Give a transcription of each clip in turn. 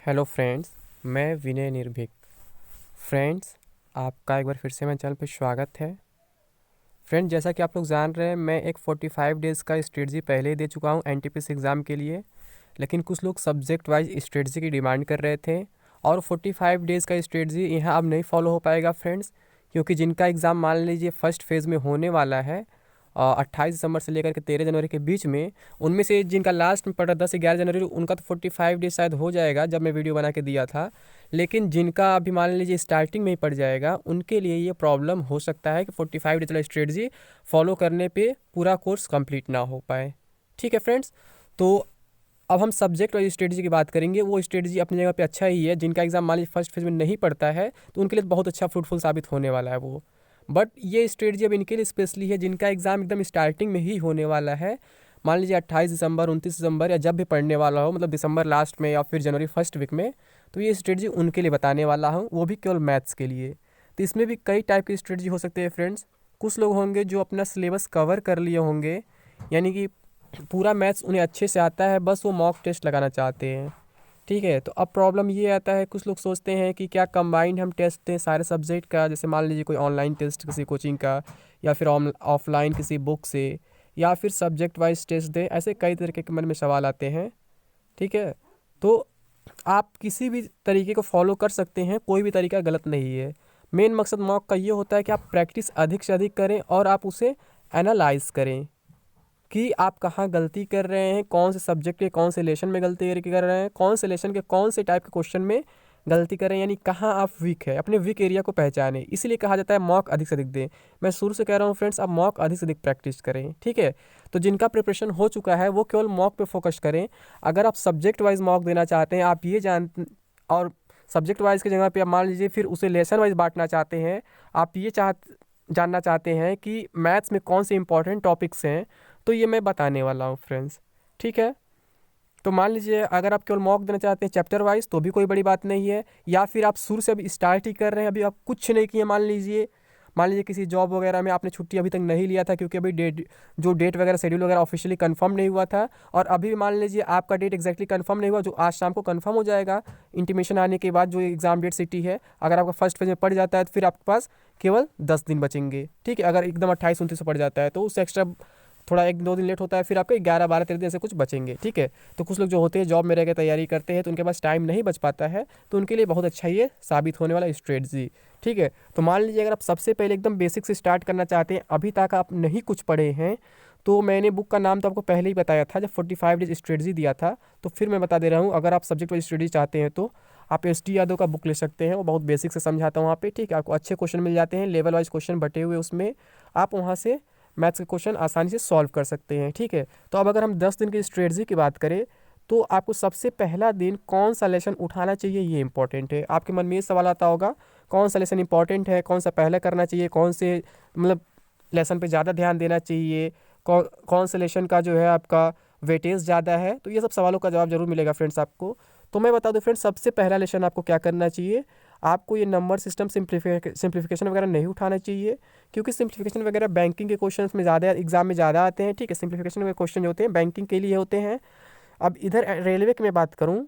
Hello friends, मैं विनय निर्भीक। Friends, आपका एक बार फिर से मेरे चैनल पे स्वागत है। फ्रेंड्स, जैसा कि आप लोग जान रहे हैं, मैं एक 45 डेज़ का स्ट्रेटजी पहले ही दे चुका हूँ एनटीपीसी एग्ज़ाम के लिए। लेकिन कुछ लोग सब्जेक्ट वाइज स्ट्रेटजी की डिमांड कर रहे थे और 45 डेज़ का स्ट्रेटजी यहाँ अब नहीं फॉलो हो पाएगा फ्रेंड्स, क्योंकि जिनका एग्ज़ाम मान लीजिए फर्स्ट फेज़ में होने वाला है 28 दिसंबर से लेकर के 13 जनवरी के बीच में, उनमें से जिनका लास्ट में पड़ा 10 से 11 जनवरी, उनका तो 45 डेज शायद हो जाएगा जब मैं वीडियो बना के दिया था। लेकिन जिनका अभी मान लीजिए स्टार्टिंग में ही पड़ जाएगा, उनके लिए ये प्रॉब्लम हो सकता है कि 45 डेज वाला स्ट्रेटजी फॉलो करने पे पूरा कोर्स कंप्लीट ना हो पाए। ठीक है फ्रेंड्स, तो अब हम सब्जेक्ट वाइज स्ट्रेटजी की बात करेंगे। वो स्ट्रेटजी अपनी जगह पे अच्छा ही है। जिनका एग्जाम मान लीजिए फर्स्ट फेज में नहीं पड़ता है तो उनके लिए तो बहुत अच्छा फ्रूटफुल साबित होने वाला है वो। बट ये स्ट्रेटजी अब इनके लिए स्पेशली है जिनका एग्ज़ाम एकदम स्टार्टिंग में ही होने वाला है। मान लीजिए 28 दिसंबर, 29 दिसंबर या जब भी पढ़ने वाला हो, मतलब दिसंबर लास्ट में या फिर जनवरी फर्स्ट वीक में, तो ये स्ट्रेटजी उनके लिए बताने वाला हूँ, वो भी केवल मैथ्स के लिए। तो इसमें भी कई टाइप की स्ट्रेटजी हो सकती है फ्रेंड्स। कुछ लोग होंगे जो अपना सिलेबस कवर कर लिए होंगे, यानी कि पूरा मैथ्स उन्हें अच्छे से आता है, बस वो मॉक टेस्ट लगाना चाहते हैं। ठीक है, तो अब प्रॉब्लम ये आता है, कुछ लोग सोचते हैं कि क्या कंबाइंड हम टेस्ट दें सारे सब्जेक्ट का, जैसे मान लीजिए कोई ऑनलाइन टेस्ट किसी कोचिंग का, या फिर ऑफलाइन किसी बुक से, या फिर सब्जेक्ट वाइज टेस्ट दें। ऐसे कई तरीके के मन में सवाल आते हैं। ठीक है, तो आप किसी भी तरीके को फॉलो कर सकते हैं, कोई भी तरीका गलत नहीं है। मेन मकसद मॉक का ये होता है कि आप प्रैक्टिस अधिक से अधिक करें और आप उसे एनालाइज करें कि आप कहाँ गलती कर रहे हैं, कौन से सब्जेक्ट के कौन से लेसन में गलती कर रहे हैं, कौन से लेसन के कौन से टाइप के क्वेश्चन में गलती कर रहे हैं, यानी कहाँ आप वीक है, अपने वीक एरिया को पहचानें। इसीलिए कहा जाता है मॉक अधिक से अधिक दें। मैं शुरू से कह रहा हूँ फ्रेंड्स, आप मॉक अधिक से अधिक प्रैक्टिस करें। ठीक है, तो जिनका प्रिपरेशन हो चुका है वो केवल मॉक पे फोकस करें। अगर आप सब्जेक्ट वाइज मॉक देना चाहते हैं, आप ये और सब्जेक्ट वाइज की जगह पे आप मान लीजिए फिर उसे लेसन वाइज बांटना चाहते हैं, आप ये जानना चाहते हैं कि मैथ्स में कौन से इंपॉर्टेंट टॉपिक्स हैं, तो ये मैं बताने वाला हूँ फ्रेंड्स। ठीक है, तो मान लीजिए अगर आप केवल मॉक देना चाहते हैं चैप्टर वाइज, तो भी कोई बड़ी बात नहीं है। या फिर आप शुरू से अभी स्टार्ट ही कर रहे हैं, अभी आप कुछ नहीं किए, मान लीजिए किसी जॉब वगैरह में आपने छुट्टी अभी तक नहीं लिया था, क्योंकि अभी डेट वगैरह शेड्यूल वगैरह ऑफिशियली कंफर्म नहीं हुआ था, और अभी भी मान लीजिए आपका डेट एग्जैक्टली कंफर्म नहीं हुआ, जो आज शाम को कंफर्म हो जाएगा इंटीमेशन आने के बाद, जो एग्जाम डेट सिटी है। अगर आपका फर्स्ट फेज में पड़ जाता है तो फिर आपके पास केवल 10 दिन बचेंगे। ठीक है, अगर एकदम 28-29 पड़ जाता है तो उससे एक्स्ट्रा थोड़ा 1-2 दिन लेट होता है, फिर आपके 11-12-13 दिन ऐसे कुछ बचेंगे। ठीक है, तो कुछ लोग जो होते हैं जॉब में रह के तैयारी करते हैं, तो उनके पास टाइम नहीं बच पाता है, तो उनके लिए बहुत अच्छा ये साबित होने वाला स्ट्रेटजी। ठीक है, तो मान लीजिए अगर आप सबसे पहले एकदम बेसिक से स्टार्ट करना चाहते हैं, अभी तक आप नहीं कुछ पढ़े हैं, तो मैंने बुक का नाम तो आपको पहले ही बताया था जब 45 डेज स्ट्रेटजी दिया था, तो फिर मैं बता दे रहा हूँ। अगर आप सब्जेक्ट वाइज स्ट्रेटजी चाहते हैं तो आप एस टी यादव का बुक ले सकते हैं, वो बहुत बेसिक से समझाता हूँ वहाँ पे। ठीक है, आपको अच्छे क्वेश्चन मिल जाते हैं, लेवल वाइज क्वेश्चन बटे हुए, उसमें आप वहाँ से मैथ्स के क्वेश्चन आसानी से सॉल्व कर सकते हैं। ठीक है, तो अब अगर हम 10 दिन की स्ट्रेटजी की बात करें, तो आपको सबसे पहला दिन कौन सा लेसन उठाना चाहिए, ये इंपॉर्टेंट है। आपके मन में ये सवाल आता होगा, कौन सा लेसन इंपॉर्टेंट है, कौन सा पहले करना चाहिए, कौन से मतलब लेसन पे ज़्यादा ध्यान देना चाहिए, कौन से लेसन का जो है आपका वेटेज ज़्यादा है। तो ये सब सवालों का जवाब जरूर मिलेगा फ्रेंड्स आपको। तो मैं बता दूं फ्रेंड्स, सबसे पहला लेसन आपको क्या करना चाहिए, आपको ये नंबर सिस्टम सिंप्लीफिकेशन वगैरह नहीं उठाना चाहिए, क्योंकि सिंप्लीफिकेशन वगैरह बैंकिंग के क्वेश्चन में ज़्यादा एग्जाम में ज़्यादा आते हैं। ठीक है, सिंप्लीफिकेशन के क्वेश्चन जो होते हैं बैंकिंग के लिए होते हैं। अब इधर रेलवे की मैं बात करूँ,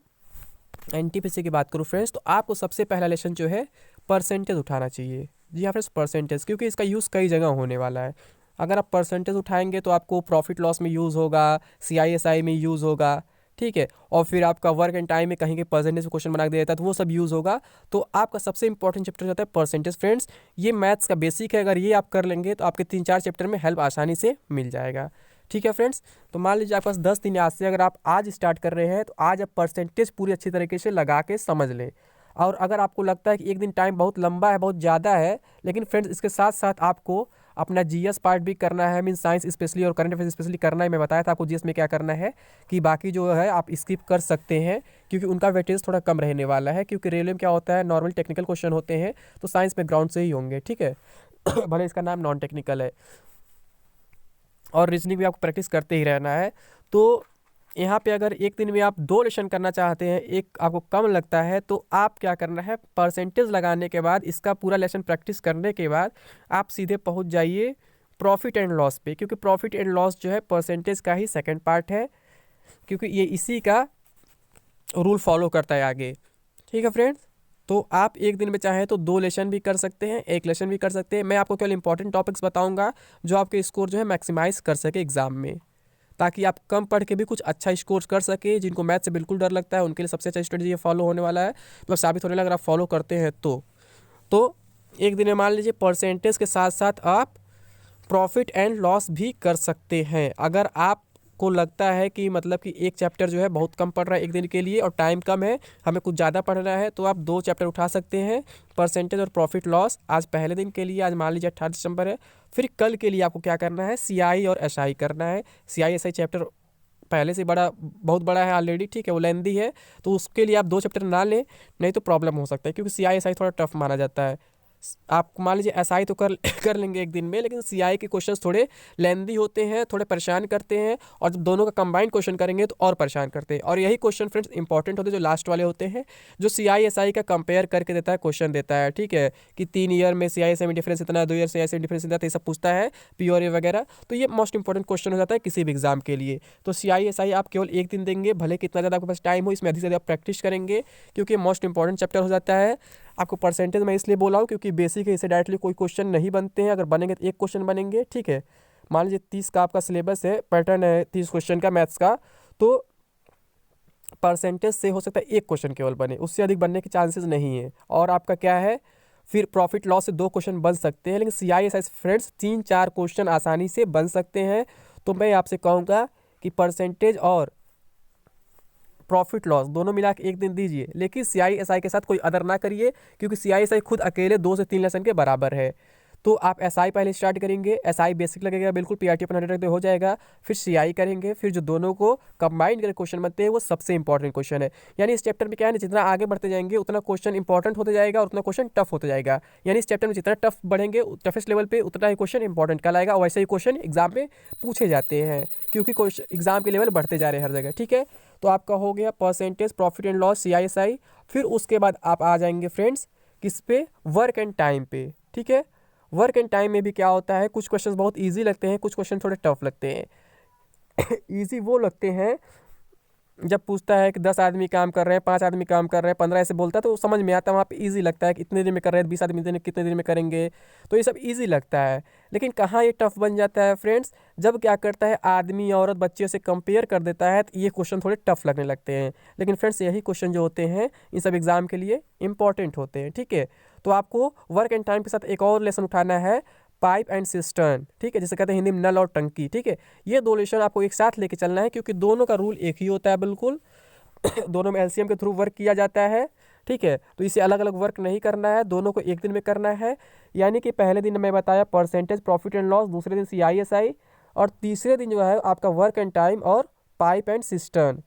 एनटीपीसी की बात करूँ फ्रेंड्स, तो आपको सबसे पहला लेसन जो है परसेंटेज उठाना चाहिए। जी हाँ फ्रेंड्स, परसेंटेज, क्योंकि इसका यूज़ कई जगह होने वाला है। अगर आप परसेंटेज उठाएंगे तो आपको प्रॉफिट लॉस में यूज़ होगा, सीआईएसआई में यूज़ होगा। ठीक है, और फिर आपका वर्क एंड टाइम में कहीं के परसेंटेज क्वेश्चन बना के दिया जाता है, तो वो सब यूज़ होगा। तो आपका सबसे इंपॉर्टेंट चैप्टर होता है परसेंटेज फ्रेंड्स। ये मैथ्स का बेसिक है, अगर ये आप कर लेंगे तो आपके 3-4 चैप्टर में हेल्प आसानी से मिल जाएगा। ठीक है फ्रेंड्स, तो मान लीजिए आपके पास 10 दिन आज से, अगर आप आज स्टार्ट कर रहे हैं तो आज आप परसेंटेज पूरी अच्छी तरीके से लगा के समझ लें। और अगर आपको लगता है कि एक दिन टाइम बहुत लंबा है, बहुत ज़्यादा है, लेकिन फ्रेंड्स इसके साथ साथ आपको अपना जीएस पार्ट भी करना है, मीन साइंस स्पेशली और करंट अफेयर्स स्पेशली करना है। मैं बताया था आपको जीएस में क्या करना है, कि बाकी जो है आप स्किप कर सकते हैं, क्योंकि उनका वेटेज थोड़ा कम रहने वाला है। क्योंकि रेलवे में क्या होता है, नॉर्मल टेक्निकल क्वेश्चन होते हैं, तो साइंस बैकग्राउंड से ही होंगे। ठीक है भले इसका नाम नॉन टेक्निकल है, और रीजनिंग भी आपको प्रैक्टिस करते ही रहना है। तो यहाँ पे अगर एक दिन में आप 2 लेसन करना चाहते हैं, एक आपको कम लगता है, तो आप क्या करना है, परसेंटेज लगाने के बाद, इसका पूरा लेसन प्रैक्टिस करने के बाद आप सीधे पहुँच जाइए प्रॉफिट एंड लॉस पे, क्योंकि प्रॉफिट एंड लॉस जो है परसेंटेज का ही सेकंड पार्ट है, क्योंकि ये इसी का रूल फॉलो करता है आगे। ठीक है फ्रेंड्स, तो आप एक दिन में चाहे तो 2 लेसन भी कर सकते हैं, 1 लेसन भी कर सकते हैं। मैं आपको केवल इंपॉर्टेंट टॉपिक्स बताऊंगा जो आपके स्कोर जो है मैक्सिमाइज़ कर सके एग्ज़ाम में, ताकि आप कम पढ़ के भी कुछ अच्छा स्कोर कर सके। जिनको मैथ से बिल्कुल डर लगता है उनके लिए सबसे अच्छा स्ट्रेटजी ये फॉलो होने वाला है, मतलब साबित होने वाला, अगर आप फॉलो करते हैं तो एक दिन में मान लीजिए परसेंटेज के साथ साथ आप प्रॉफिट एंड लॉस भी कर सकते हैं। अगर आपको लगता है कि मतलब कि एक चैप्टर जो है बहुत कम पढ़ रहा है एक दिन के लिए और टाइम कम है, हमें कुछ ज़्यादा पढ़ना है, तो आप 2 चैप्टर उठा सकते हैं, परसेंटेज और प्रॉफिट लॉस। आज पहले दिन के लिए, आज मान लीजिए 18 दिसंबर है, फिर कल के लिए आपको क्या करना है, सीआई और एसआई करना है। सीआई एसआई चैप्टर पहले से बड़ा, बहुत बड़ा है ऑलरेडी, ठीक है, वो लेंदी है, तो उसके लिए आप 2 चैप्टर ना लें, नहीं तो प्रॉब्लम हो सकता है, क्योंकि सीआई एसआई थोड़ा टफ माना जाता है। आप मान लीजिए एसआई तो कर कर लेंगे एक दिन में, लेकिन सीआई के क्वेश्चंस थोड़े लेंदी होते हैं, थोड़े परेशान करते हैं, और जब दोनों का कंबाइंड क्वेश्चन करेंगे तो और परेशान करते हैं। और यही क्वेश्चन फ्रेंड्स इंपॉर्टेंट होते हैं, जो लास्ट वाले होते हैं, जो सीआई एसआई का कंपेयर करके देता है, क्वेश्चन देता है, ठीक है, कि 3 ईयर में सीआई एसआई में डिफरेंस इतना, 2 ईयर सीआई एसआई में डिफरेंस इतना, तो ये सब पूछता है, पीओर वगैरह। तो ये मोस्ट इंपॉर्टेंट क्वेश्चन हो जाता है किसी भी एग्जाम के लिए। तो सीआई एसआई आप केवल एक दिन देंगे, भले कितना ज़्यादा आपके पास टाइम हो, इसमें अधिक से ज़्यादा प्रैक्टिस करेंगे, क्योंकि मोस्ट इंपॉर्टेंट चैप्टर हो जाता है। आपको परसेंटेज मैं इसलिए बोला हूँ क्योंकि बेसिक है, इससे डायरेक्टली कोई क्वेश्चन नहीं बनते हैं, अगर बनेंगे तो 1 क्वेश्चन बनेंगे, ठीक है। मान लीजिए 30 का आपका सिलेबस है, पैटर्न है 30 क्वेश्चन का मैथ्स का, तो परसेंटेज से हो सकता है 1 क्वेश्चन केवल बने, उससे अधिक बनने के चांसेस नहीं है। और आपका क्या है, फिर प्रॉफिट लॉस से 2 क्वेश्चन बन सकते हैं, लेकिन C I S I friends 3-4 question आसानी से बन सकते हैं। तो मैं आपसे कहूँगा कि परसेंटेज और प्रॉफिट लॉस दोनों मिला के एक दिन दीजिए, लेकिन सीआईएसआई के साथ कोई अदर ना करिए, क्योंकि सीआईएसआई खुद अकेले 2 से 3 लेसन के बराबर है। तो आप एसआई पहले स्टार्ट करेंगे, एसआई बेसिक लगेगा बिल्कुल, पीआरटी अपन 100 हो जाएगा, फिर सीआई करेंगे, फिर जो दोनों को कंबाइंड करके क्वेश्चन बनते हैं वो सबसे इंपॉर्टेंट क्वेश्चन है। यानी इस चैप्टर में क्या है ना, जितना आगे बढ़ते जाएंगे उतना क्वेश्चन इंपॉर्टेंट होते जाएगा और उतना क्वेश्चन टफ होता जाएगा। यानी इस चैप्टर में जितना टफ बढ़ेंगे, टफेस्ट लेवल पे उतना ही क्वेश्चन इंपॉर्टेंट कहलाएगा, और वैसे ही क्वेश्चन एग्जाम में पूछे जाते हैं, क्योंकि एग्जाम के लेवल बढ़ते जा रहे हैं हर जगह, ठीक है। तो आपका हो गया percentage, profit and loss, CI SI. फिर उसके बाद आप आ जाएंगे फ्रेंड्स किस पे, वर्क एंड टाइम पे, ठीक है। वर्क एंड टाइम में भी क्या होता है, कुछ क्वेश्चन बहुत इजी लगते हैं, कुछ क्वेश्चन थोड़े टफ लगते हैं। इजी वो लगते हैं जब पूछता है कि 10 आदमी काम कर रहे हैं, 5 आदमी काम कर रहे हैं, 15 ऐसे बोलता है तो समझ में आता है, वहाँ पे इजी लगता है कि इतने दिन में कर रहे हैं, 20 आदमी दिन कितने दिन में करेंगे, तो ये सब इजी लगता है। लेकिन कहाँ ये टफ बन जाता है फ्रेंड्स, जब क्या करता है आदमी औरत बच्चे से कंपेयर कर देता है, तो ये क्वेश्चन थोड़े टफ लगने लगते हैं। लेकिन फ्रेंड्स यही क्वेश्चन जो होते हैं इन सब एग्जाम के लिए इंपॉर्टेंट होते हैं, ठीक है। तो आपको वर्क एंड टाइम के साथ एक और लेसन उठाना है, पाइप एंड सिस्टर्न, ठीक है, जिसे कहते हैं हिंदी में नल और टंकी, ठीक है। ये 2 लेसन आपको एक साथ लेके चलना है, क्योंकि दोनों का रूल एक ही होता है बिल्कुल। दोनों में एलसीएम के थ्रू वर्क किया जाता है, ठीक है। तो इसे अलग अलग वर्क नहीं करना है, दोनों को एक दिन में करना है। यानी कि पहले दिन मैं बताया परसेंटेज, प्रॉफिट एंड लॉस, दूसरे दिन सीआईएसआई, और तीसरे दिन जो है आपका वर्क एंड टाइम और पाइप एंड सिस्टर्न,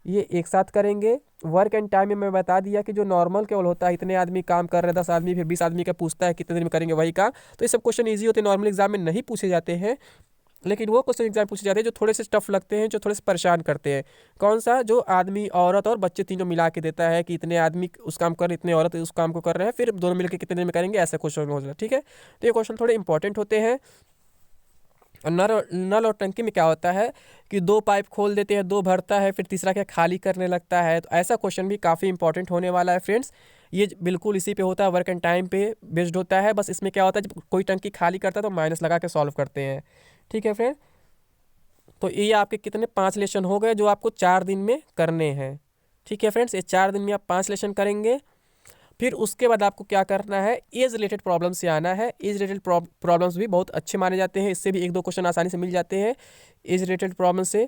ये एक साथ करेंगे। वर्क एंड टाइम में मैं बता दिया कि जो नॉर्मल केवल होता है, इतने आदमी काम कर रहे हैं, 10 आदमी, फिर 20 आदमी का पूछता है कितने दिन में करेंगे वही काम, तो ये सब क्वेश्चन ईजी होते हैं, नॉर्मल एग्जाम में नहीं पूछे जाते हैं। लेकिन वो क्वेश्चन एग्जाम पूछे जाते हैं जो थोड़े से टफ लगते हैं, जो थोड़े से परेशान करते हैं। कौन सा, जो आदमी औरत और बच्चे तीनों मिला के देता है कि इतने आदमी उस काम कर रहे, इतने औरत उस काम को कर रहे हैं, फिर दोनों मिलकर कितने दिन में करेंगे, ऐसा क्वेश्चन हो जाता है, ठीक है। तो ये क्वेश्चन थोड़े इंपॉर्टेंट होते हैं। नल और टंकी में क्या होता है कि 2 पाइप खोल देते हैं, 2 भरता है, फिर तीसरा क्या खाली करने लगता है, तो ऐसा क्वेश्चन भी काफ़ी इंपॉर्टेंट होने वाला है फ्रेंड्स। ये बिल्कुल इसी पे होता है, वर्क एंड टाइम पे बेस्ड होता है। बस इसमें क्या होता है, जब कोई टंकी खाली करता है तो माइनस लगा के सॉल्व करते हैं, ठीक है फ्रेंड। तो ये आपके कितने 5 लेसन हो गए जो आपको 4 दिन में करने हैं, ठीक है फ्रेंड्स। ये 4 दिन में आप 5 लेसन करेंगे। फिर उसके बाद आपको क्या करना है, एज रिलेटेड प्रॉब्लम से आना है। एज रिलेटेड प्रॉब्लम्स भी बहुत अच्छे माने जाते हैं, इससे भी 1-2 क्वेश्चन आसानी से मिल जाते हैं एज रिलेटेड प्रॉब्लम से।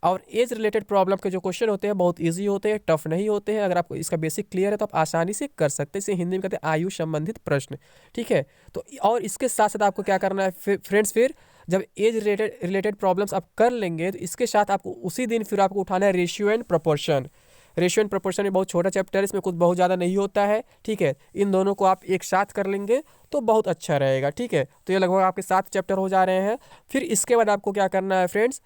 और एज रिलेटेड प्रॉब्लम के जो क्वेश्चन होते हैं बहुत इजी होते हैं, टफ नहीं होते हैं। अगर आपको इसका बेसिक क्लियर है तो आप आसानी से कर सकते हैं। इसे हिंदी में कहते हैं आयु संबंधित प्रश्न, ठीक है। तो और इसके साथ साथ आपको क्या करना है फ्रेंड्स, फिर जब एज रिलेटेड प्रॉब्लम्स आप कर लेंगे तो इसके साथ आपको उसी दिन फिर आपको उठाना है ratio and proportion. Ratio and proportion में बहुत छोटा चैप्टर है, इसमें कुछ बहुत ज़्यादा नहीं होता है, ठीक है। इन दोनों को आप एक साथ कर लेंगे तो बहुत अच्छा रहेगा, ठीक है। तो ये लगभग आपके 7 चैप्टर हो जा रहे हैं। फिर इसके बाद आपको क्या करना है फ्रेंड्स,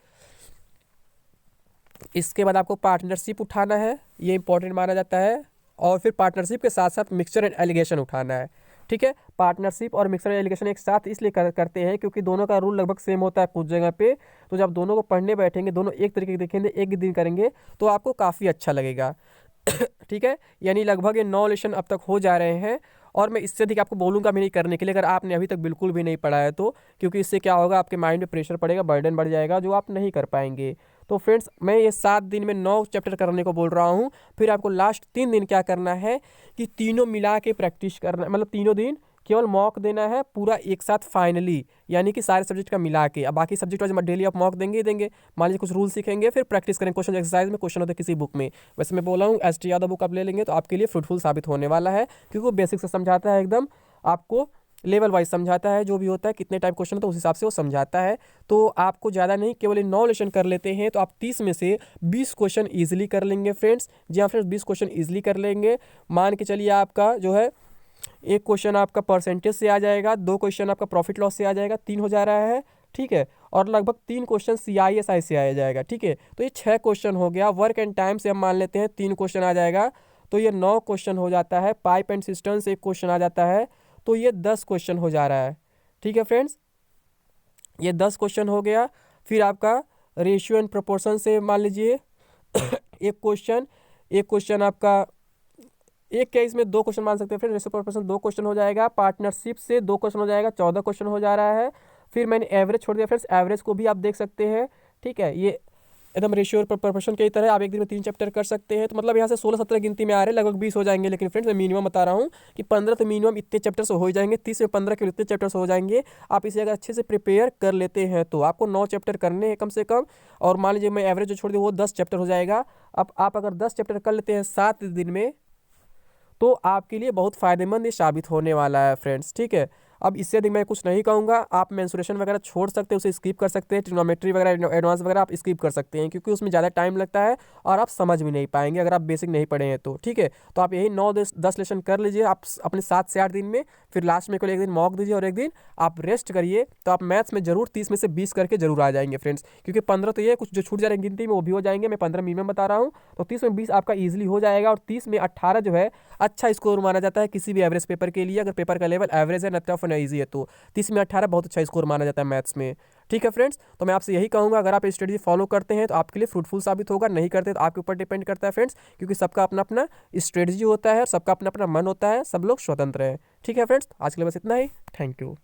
इसके बाद आपको पार्टनरशिप उठाना है, ये इंपॉर्टेंट माना जाता है। और फिर पार्टनरशिप के साथ साथ मिक्सचर एंड एलिगेशन उठाना है, ठीक है। पार्टनरशिप और मिक्सर एलिगेशन एक साथ इसलिए करते हैं क्योंकि दोनों का रूल लगभग सेम होता है कुछ जगह पे। तो जब दोनों को पढ़ने बैठेंगे, दोनों एक तरीके के देखेंगे, एक ही दिन करेंगे, तो आपको काफ़ी अच्छा लगेगा। ठीक है, यानी लगभग ये 9 लेसन अब तक हो जा रहे हैं और मैं इससे अधिक आपको बोलूँगा भी नहीं करने के लिए, अगर आपने अभी तक बिल्कुल भी नहीं पढ़ा है तो, क्योंकि इससे क्या होगा, आपके माइंड में प्रेशर पड़ेगा, बर्डन बढ़ जाएगा जो आप नहीं कर पाएंगे। तो फ्रेंड्स, मैं ये 7 दिन में 9 चैप्टर करने को बोल रहा हूँ। फिर आपको लास्ट 3 दिन क्या करना है कि तीनों मिला के प्रैक्टिस करना, मतलब तीनों दिन केवल मॉक देना है पूरा एक साथ फाइनली, यानी कि सारे सब्जेक्ट का मिला के। अब बाकी सब्जेक्ट वाइज डेली आप मॉक देंगे ही देंगे। मान लीजिए कुछ रूल सीखेंगे, फिर प्रैक्टिस करेंगे क्वेश्चन एक्सरसाइज में, क्वेश्चन होते हैं किसी बुक में। वैसे मैं बोला हूँ ST यादव बुक आप ले लेंगे तो आपके लिए फ्रूटफुल साबित होने वाला है, क्योंकि वो बेसिक से समझाता है, एकदम आपको लेवल वाइज समझाता है, जो भी होता है कितने टाइप क्वेश्चन है तो उस हिसाब से वो समझाता है। तो आपको ज़्यादा नहीं, केवल 9 लेसन कर लेते हैं तो आप 30 में से 20 क्वेश्चन ईजिली कर लेंगे फ्रेंड्स। जी हाँ फ्रेंड्स, 20 क्वेश्चन ईजिली कर लेंगे। मान के चलिए आपका जो है, एक क्वेश्चन आपका परसेंटेज से आ जाएगा, 2 क्वेश्चन आपका प्रॉफिट लॉस से आ जाएगा, 3 हो जा रहा है। ठीक है, और लगभग 3 क्वेश्चन CISI से आ जाएगा। ठीक है, तो ये 6 क्वेश्चन हो गया। वर्क एंड टाइम से हम मान लेते हैं 3 क्वेश्चन आ जाएगा, तो ये 9 क्वेश्चन हो जाता है। पाइप एंड सिस्टम से एक क्वेश्चन आ जाता है, तो ये 10 क्वेश्चन हो जा रहा है। ठीक है फ्रेंड्स, ये 10 क्वेश्चन हो गया। फिर आपका रेशियो एंड प्रोपोर्शन से मान लीजिए एक क्वेश्चन आपका, एक केस में 2 क्वेश्चन मान सकते हैं। फिर रेशियो प्रोपोर्शन 2 क्वेश्चन हो जाएगा। पार्टनरशिप से 2 क्वेश्चन हो जाएगा, 14 क्वेश्चन हो जा रहा है। फिर मैंने एवरेज छोड़ दिया फ्रेंड्स, एवरेज को भी आप देख सकते हैं। ठीक है, ये एकदम रेशियो प्रोपोर्शन की तरह आप एक दिन में 3 चैप्टर कर सकते हैं। तो मतलब यहाँ से 16-17 गिनती में आ रहे हैं, लगभग 20 हो जाएंगे। लेकिन फ्रेंड्स मैं मिनिमम बता रहा हूँ कि 15 तो मिनिमम इतने चैप्टर्स हो ही जाएंगे। 30 में 15 के इतने चैप्टर्स हो जाएंगे। आप इसे अगर अच्छे से प्रिपेयर कर लेते हैं तो आपको 9 चैप्टर करने हैं कम से कम। और मान लीजिए मैं एवरेज जो छोड़ दूँ वो 10 चैप्टर हो जाएगा। अब आप अगर 10 चैप्टर कर लेते हैं 7 दिन में, तो आपके लिए बहुत फ़ायदेमंद ये साबित होने वाला है फ्रेंड्स। ठीक है, अब इससे अधिक मैं कुछ नहीं कहूँगा। आप मेंसुरेशन वगैरह छोड़ सकते हैं, उसे स्किप कर सकते हैं। ट्रिग्नोमेट्री वगैरह एडवांस वगैरह आप स्किप कर सकते हैं, क्योंकि उसमें ज़्यादा टाइम लगता है और आप समझ भी नहीं पाएंगे अगर आप बेसिक नहीं पढ़े हैं तो। ठीक है, तो आप यही 9-10 लेसन कर लीजिए आप अपने 7 से 8 दिन में। फिर लास्ट में केवल एक दिन मॉक दीजिए और एक दिन आप रेस्ट करिए, तो आप मैथ्स में जरूर 30 में से 20 करके जरूर आ जाएंगे फ्रेंड्स। क्योंकि 15 तो ये कुछ जो छूट जा रहे हैं गिनती में वो भी हो जाएंगे, मैं 15 मिनिमम बता रहा हूँ। तो 30 में 20 आपका ईजिली हो जाएगा। और 30 में 18 जो है अच्छा स्कोर माना जाता है किसी भी एवरेज पेपर के लिए, अगर पेपर का लेवल एवरेज है, न टफ न ईजी है, तो 30 में 18 बहुत अच्छा स्कोर माना जाता है मैथ्स में। ठीक है फ्रेंड्स, तो मैं आपसे यही कहूँगा, अगर आप स्ट्रेटजी फॉलो करते हैं तो आपके लिए फ्रूटफुल साबित होगा, नहीं करते तो आपके ऊपर डिपेंड करता है फ्रेंड्स, क्योंकि सबका अपना अपना स्ट्रेटजी होता है और सबका अपना अपना मन होता है, सब लोग स्वतंत्र हैं। ठीक है फ्रेंड्स, आज के लिए बस इतना ही। Thank you.